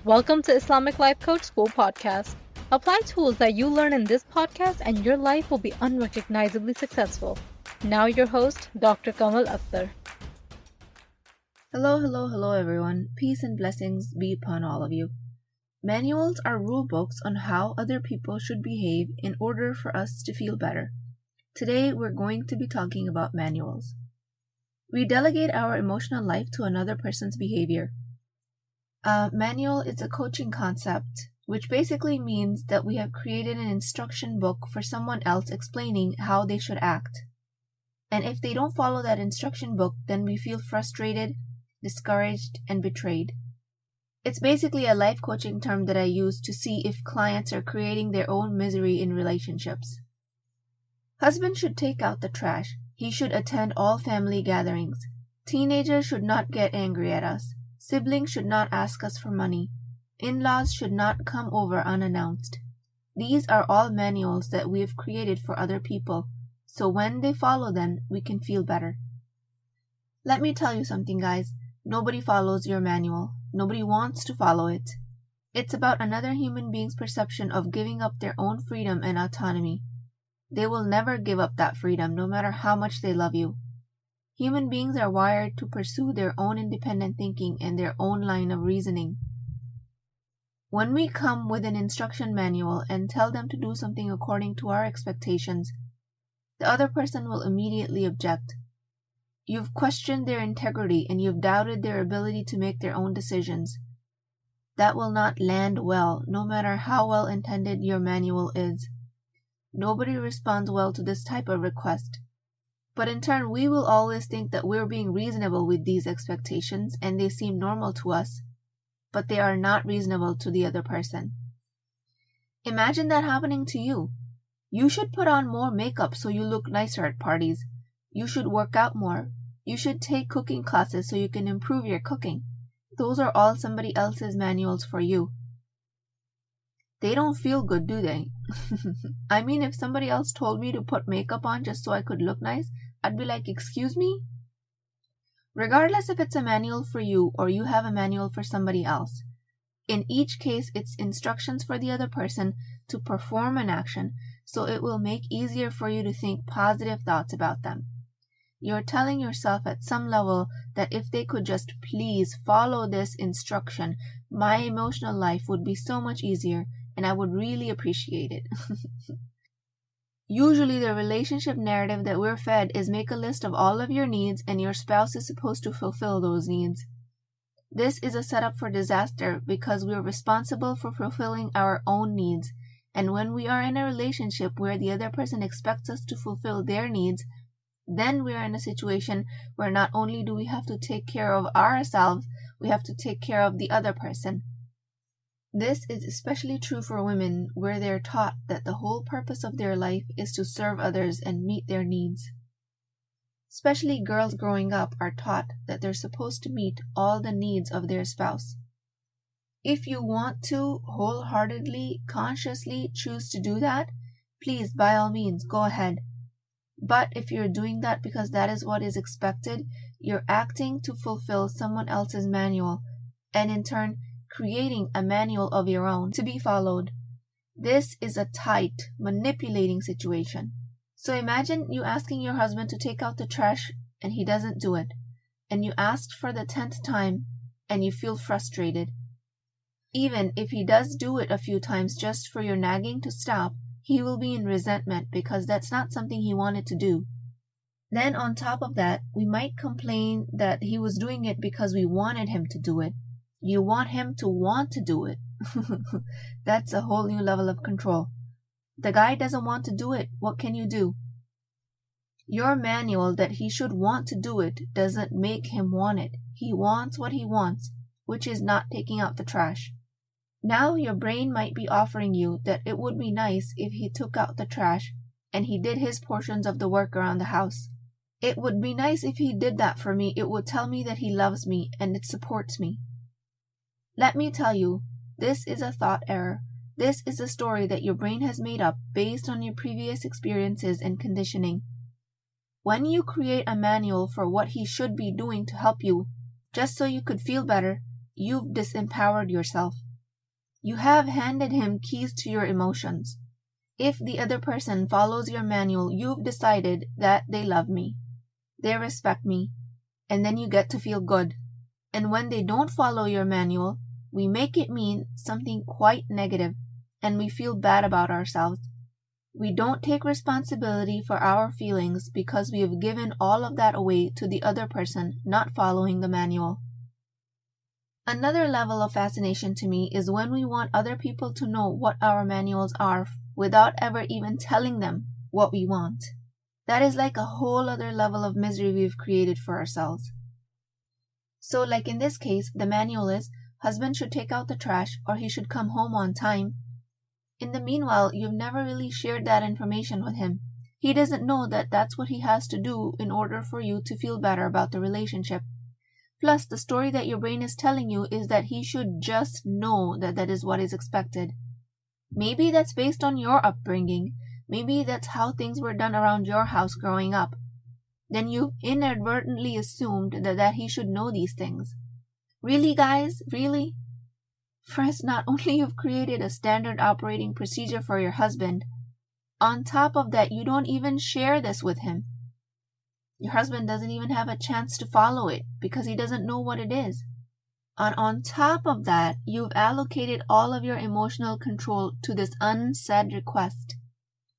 Welcome to Islamic Life Coach School Podcast. Apply tools that you learn in this podcast and your life will be unrecognizably successful. Now your host, Dr. Kamal Akhtar. Hello everyone. Peace and blessings be upon all of you. Manuals are rule books on how other people should behave in order for us to feel better. Today we're going to be talking about manuals. We delegate our emotional life to another person's behavior. A manual is a coaching concept, which basically means that we have created an instruction book for someone else explaining how they should act. And if they don't follow that instruction book, then we feel frustrated, discouraged, and betrayed. It's basically a life coaching term that I use to see if clients are creating their own misery in relationships. Husband should take out the trash. He should attend all family gatherings. Teenagers should not get angry at us. Siblings should not ask us for money. In-laws should not come over unannounced. These are all manuals that we have created for other people, so when they follow them, we can feel better. Let me tell you something, guys. Nobody follows your manual. Nobody wants to follow it. It's about another human being's perception of giving up their own freedom and autonomy. They will never give up that freedom, no matter how much they love you. Human beings are wired to pursue their own independent thinking and their own line of reasoning. When we come with an instruction manual and tell them to do something according to our expectations, the other person will immediately object. You've questioned their integrity and you've doubted their ability to make their own decisions. That will not land well, no matter how well intended your manual is. Nobody responds well to this type of request. But in turn, we will always think that we're being reasonable with these expectations and they seem normal to us, but they are not reasonable to the other person. Imagine that happening to you. You should put on more makeup so you look nicer at parties. You should work out more. You should take cooking classes so you can improve your cooking. Those are all somebody else's manuals for you. They don't feel good, do they? I mean, if somebody else told me to put makeup on just so I could look nice, I'd be like, excuse me? Regardless if it's a manual for you or you have a manual for somebody else, in each case, it's instructions for the other person to perform an action, so it will make easier for you to think positive thoughts about them. You're telling yourself at some level that if they could just please follow this instruction, my emotional life would be so much easier and I would really appreciate it. Usually the relationship narrative that we're fed is make a list of all of your needs and your spouse is supposed to fulfill those needs. This is a setup for disaster because we're responsible for fulfilling our own needs, and when we are in a relationship where the other person expects us to fulfill their needs, then we are in a situation where not only do we have to take care of ourselves, we have to take care of the other person. This is especially true for women, where they're taught that the whole purpose of their life is to serve others and meet their needs. Especially girls growing up are taught that they're supposed to meet all the needs of their spouse. If you want to wholeheartedly, consciously choose to do that, please, by all means, go ahead. But if you're doing that because that is what is expected, you're acting to fulfill someone else's manual, and in turn, creating a manual of your own to be followed. This is a tight, manipulating situation. So imagine you asking your husband to take out the trash and he doesn't do it, and you asked for the 10th time and you feel frustrated. Even if he does do it a few times just for your nagging to stop, he will be in resentment because that's not something he wanted to do. Then on top of that, we might complain that he was doing it because we wanted him to do it. You want him to want to do it. That's a whole new level of control. The guy doesn't want to do it. What can you do? Your manual that he should want to do it doesn't make him want it. He wants what he wants, which is not taking out the trash. Now your brain might be offering you that it would be nice if he took out the trash and he did his portions of the work around the house. It would be nice if he did that for me. It would tell me that he loves me and it supports me. Let me tell you, this is a thought error. This is a story that your brain has made up based on your previous experiences and conditioning. When you create a manual for what he should be doing to help you, just so you could feel better, you've disempowered yourself. You have handed him keys to your emotions. If the other person follows your manual, you've decided that they love me, they respect me, and then you get to feel good. And when they don't follow your manual, we make it mean something quite negative, and we feel bad about ourselves. We don't take responsibility for our feelings because we have given all of that away to the other person not following the manual. Another level of fascination to me is when we want other people to know what our manuals are without ever even telling them what we want. That is like a whole other level of misery we've created for ourselves. So like in this case, the manual is, husband should take out the trash or he should come home on time. In the meanwhile, you've never really shared that information with him. He doesn't know that that's what he has to do in order for you to feel better about the relationship. Plus, the story that your brain is telling you is that he should just know that that is what is expected. Maybe that's based on your upbringing. Maybe that's how things were done around your house growing up. Then you've inadvertently assumed that he should know these things. Really, guys? Really? First, not only you've created a standard operating procedure for your husband, on top of that, you don't even share this with him. Your husband doesn't even have a chance to follow it because he doesn't know what it is. And on top of that, you've allocated all of your emotional control to this unsaid request.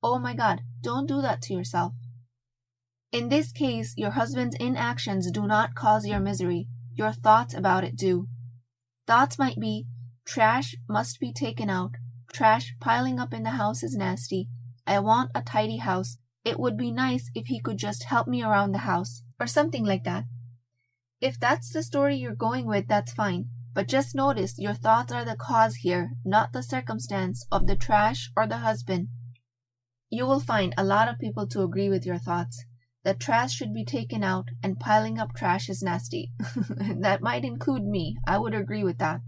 Oh my God, don't do that to yourself. In this case, your husband's inactions do not cause your misery. Your thoughts about it do. Thoughts might be, trash must be taken out. Trash piling up in the house is nasty. I want a tidy house. It would be nice if he could just help me around the house. Or something like that. If that's the story you're going with, that's fine. But just notice your thoughts are the cause here, not the circumstance of the trash or the husband. You will find a lot of people to agree with your thoughts. That trash should be taken out and piling up trash is nasty. That might include me. I would agree with that.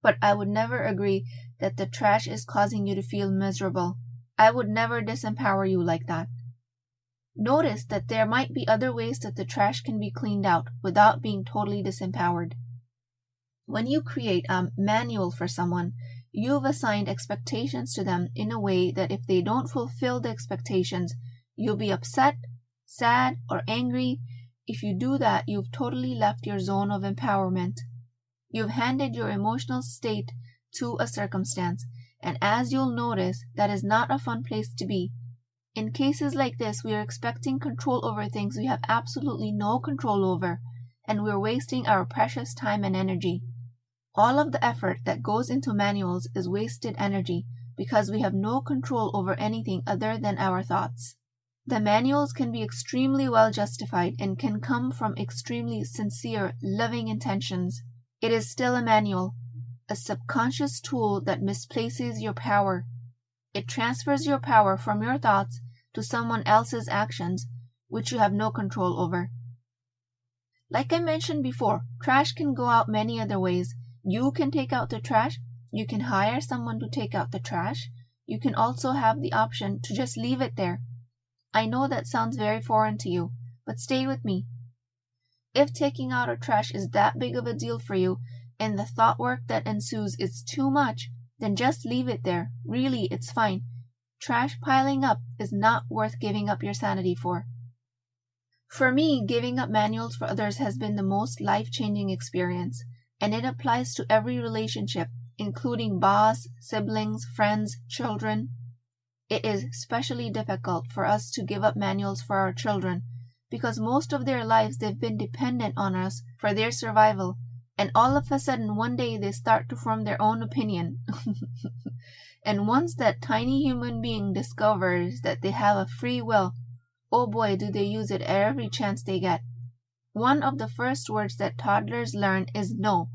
But I would never agree that the trash is causing you to feel miserable. I would never disempower you like that. Notice that there might be other ways that the trash can be cleaned out without being totally disempowered. When you create a manual for someone, you've assigned expectations to them in a way that if they don't fulfill the expectations, you'll be upset, sad, or angry. If you do that, you've totally left your zone of empowerment. You've handed your emotional state to a circumstance, and as you'll notice, that is not a fun place to be. In cases like this, we are expecting control over things we have absolutely no control over, and we're wasting our precious time and energy. All of the effort that goes into manuals is wasted energy because we have no control over anything other than our thoughts. The manuals can be extremely well justified and can come from extremely sincere, loving intentions. It is still a manual, a subconscious tool that misplaces your power. It transfers your power from your thoughts to someone else's actions, which you have no control over. Like I mentioned before, trash can go out many other ways. You can take out the trash. You can hire someone to take out the trash. You can also have the option to just leave it there. I know that sounds very foreign to you, but stay with me. If taking out a trash is that big of a deal for you, and the thought work that ensues is too much, then just leave it there. Really, it's fine. Trash piling up is not worth giving up your sanity for. For me, giving up manuals for others has been the most life-changing experience, and it applies to every relationship, including boss, siblings, friends, children. It is especially difficult for us to give up manuals for our children, because most of their lives they've been dependent on us for their survival, and all of a sudden one day they start to form their own opinion. And once that tiny human being discovers that they have a free will, oh boy, do they use it every chance they get. One of the first words that toddlers learn is no.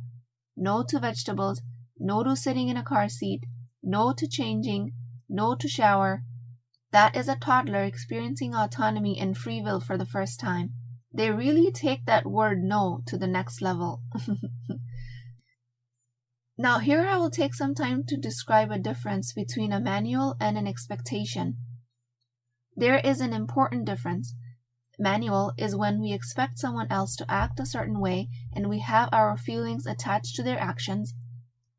No to vegetables, no to sitting in a car seat, no to changing, no to shower. That is a toddler experiencing autonomy and free will for the first time. They really take that word no to the next level. Now here I will take some time to describe a difference between a manual and an expectation. There is an important difference. Manual is when we expect someone else to act a certain way and we have our feelings attached to their actions.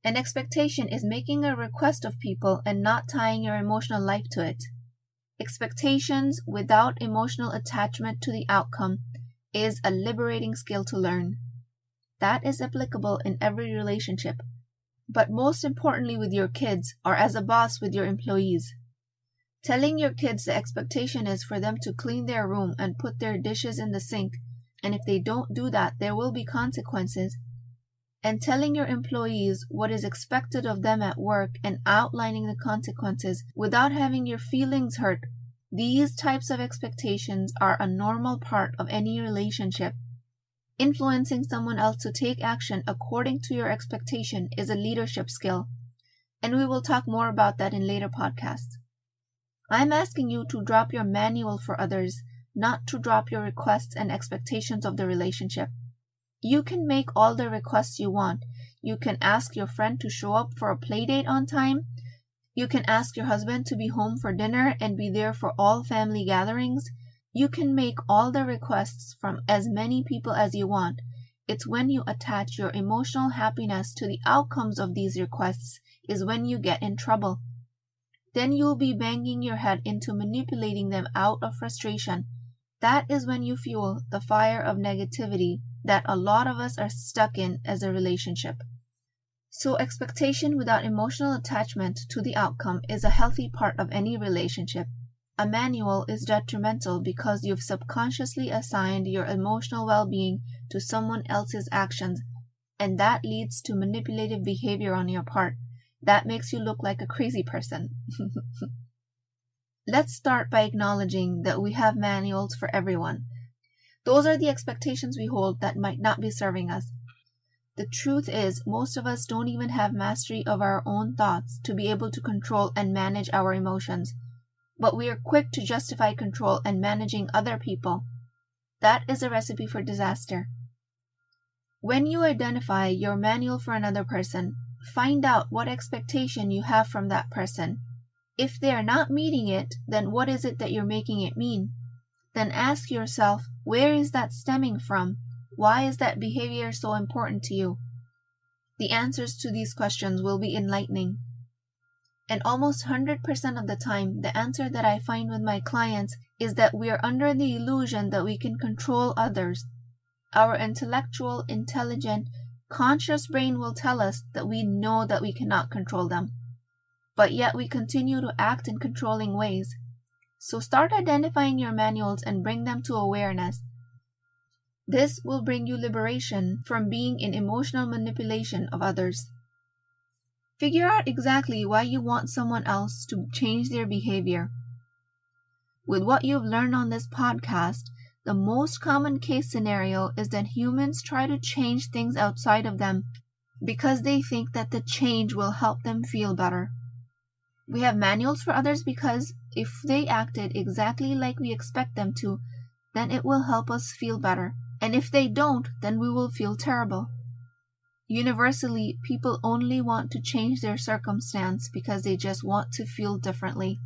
An expectation is making a request of people and not tying your emotional life to it. Expectations without emotional attachment to the outcome is a liberating skill to learn. That is applicable in every relationship, but most importantly with your kids or as a boss with your employees. Telling your kids the expectation is for them to clean their room and put their dishes in the sink, and if they don't do that, there will be consequences. And telling your employees what is expected of them at work and outlining the consequences without having your feelings hurt. These types of expectations are a normal part of any relationship. Influencing someone else to take action according to your expectation is a leadership skill, and we will talk more about that in later podcasts. I'm asking you to drop your manual for others, not to drop your requests and expectations of the relationship. You can make all the requests you want. You can ask your friend to show up for a play date on time. You can ask your husband to be home for dinner and be there for all family gatherings. You can make all the requests from as many people as you want. It's when you attach your emotional happiness to the outcomes of these requests is when you get in trouble. Then you'll be banging your head into manipulating them out of frustration. That is when you fuel the fire of negativity that a lot of us are stuck in as a relationship. So expectation without emotional attachment to the outcome is a healthy part of any relationship. A manual is detrimental because you've subconsciously assigned your emotional well-being to someone else's actions, and that leads to manipulative behavior on your part. That makes you look like a crazy person. Let's start by acknowledging that we have manuals for everyone. Those are the expectations we hold that might not be serving us. The truth is, most of us don't even have mastery of our own thoughts to be able to control and manage our emotions. But we are quick to justify control and managing other people. That is a recipe for disaster. When you identify your manual for another person, find out what expectation you have from that person. If they are not meeting it, then what is it that you're making it mean? Then ask yourself, where is that stemming from? Why is that behavior so important to you? The answers to these questions will be enlightening. And almost 100% of the time, the answer that I find with my clients is that we are under the illusion that we can control others. Our intellectual, intelligent, conscious brain will tell us that we know that we cannot control them. But yet we continue to act in controlling ways. So start identifying your manuals and bring them to awareness. This will bring you liberation from being in emotional manipulation of others. Figure out exactly why you want someone else to change their behavior. With what you've learned on this podcast, the most common case scenario is that humans try to change things outside of them because they think that the change will help them feel better. We have manuals for others because if they acted exactly like we expect them to, then it will help us feel better. And if they don't, then we will feel terrible. Universally, people only want to change their circumstance because they just want to feel differently.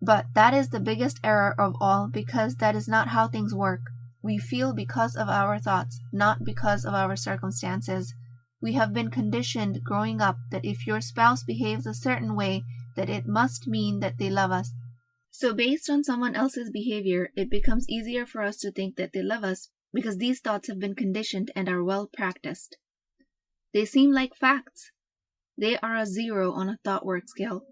But that is the biggest error of all because that is not how things work. We feel because of our thoughts, not because of our circumstances. We have been conditioned growing up that if your spouse behaves a certain way, that it must mean that they love us. So based on someone else's behavior, it becomes easier for us to think that they love us because these thoughts have been conditioned and are well practiced. They seem like facts. They are a 0 on a thought work scale.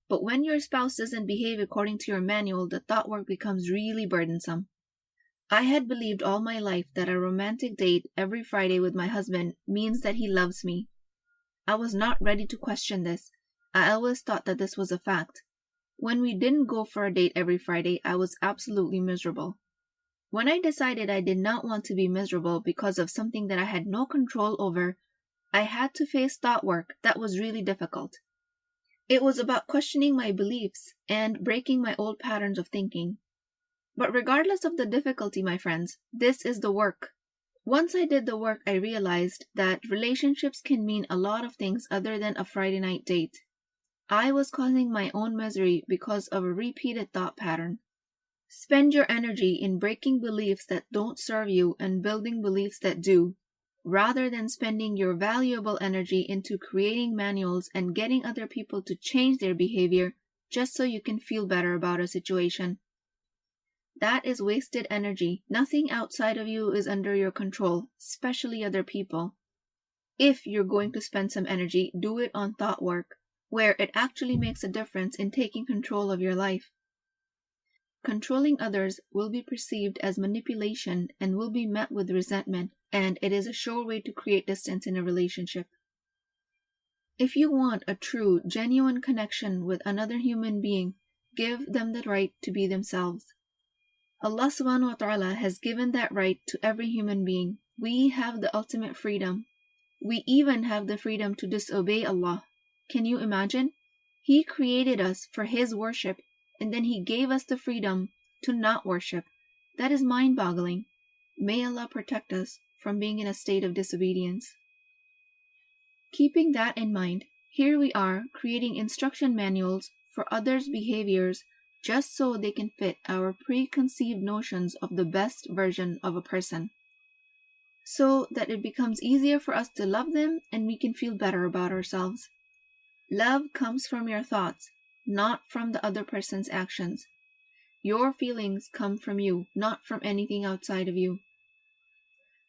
But when your spouse doesn't behave according to your manual, the thought work becomes really burdensome. I had believed all my life that a romantic date every Friday with my husband means that he loves me. I was not ready to question this. I always thought that this was a fact. When we didn't go for a date every Friday, I was absolutely miserable. When I decided I did not want to be miserable because of something that I had no control over, I had to face thought work that was really difficult. It was about questioning my beliefs and breaking my old patterns of thinking. But regardless of the difficulty, my friends, this is the work. Once I did the work, I realized that relationships can mean a lot of things other than a Friday night date. I was causing my own misery because of a repeated thought pattern. Spend your energy in breaking beliefs that don't serve you and building beliefs that do. rather than spending your valuable energy into creating manuals and getting other people to change their behavior just so you can feel better about a situation. That is wasted energy. Nothing outside of you is under your control, especially other people. If you're going to spend some energy, do it on thought work, where it actually makes a difference in taking control of your life. Controlling others will be perceived as manipulation and will be met with resentment, and it is a sure way to create distance in a relationship. If you want a true, genuine connection with another human being, give them the right to be themselves. Allah subhanahu wa ta'ala has given that right to every human being. We have the ultimate freedom. We even have the freedom to disobey Allah. Can you imagine? He created us for His worship, and then He gave us the freedom to not worship. That is mind-boggling. May Allah protect us from being in a state of disobedience. Keeping that in mind, here we are creating instruction manuals for others' behaviors just so they can fit our preconceived notions of the best version of a person, so that it becomes easier for us to love them and we can feel better about ourselves. Love comes from your thoughts, not from the other person's actions. Your feelings come from you, not from anything outside of you.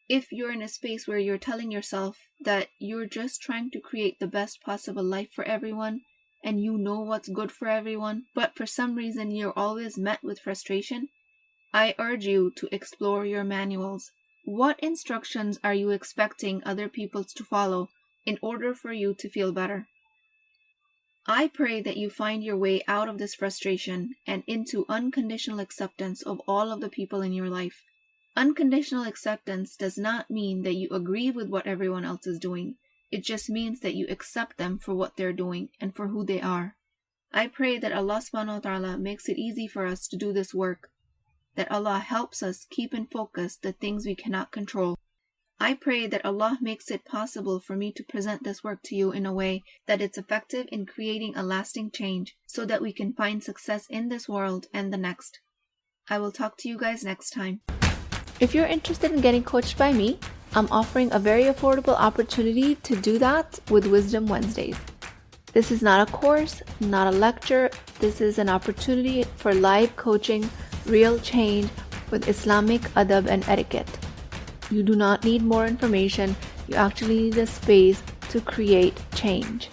If you're in a space where you're telling yourself that you're just trying to create the best possible life for everyone, and you know what's good for everyone, but for some reason you're always met with frustration, I urge you to explore your manuals. What instructions are you expecting other people to follow in order for you to feel better? I pray that you find your way out of this frustration and into unconditional acceptance of all of the people in your life. Unconditional acceptance does not mean that you agree with what everyone else is doing. It just means that you accept them for what they're doing and for who they are. I pray that Allah subhanahu wa ta'ala makes it easy for us to do this work, that Allah helps us keep in focus the things we cannot control. I pray that Allah makes it possible for me to present this work to you in a way that it's effective in creating a lasting change so that we can find success in this world and the next. I will talk to you guys next time. If you're interested in getting coached by me, I'm offering a very affordable opportunity to do that with Wisdom Wednesdays. This is not a course, not a lecture. This is an opportunity for live coaching, real change with Islamic adab and etiquette. You do not need more information. You actually need a space to create change.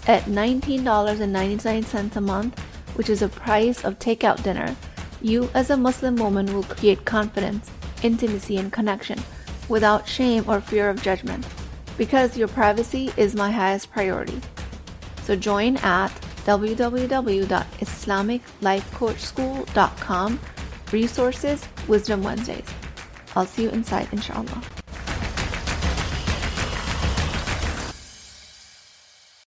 At $19.99 a month, which is the price of takeout dinner, you as a Muslim woman will create confidence, intimacy, and connection without shame or fear of judgment, because your privacy is my highest priority. So join at www.islamiclifecoachschool.com, resources, Wisdom Wednesdays. I'll see you inside, inshallah.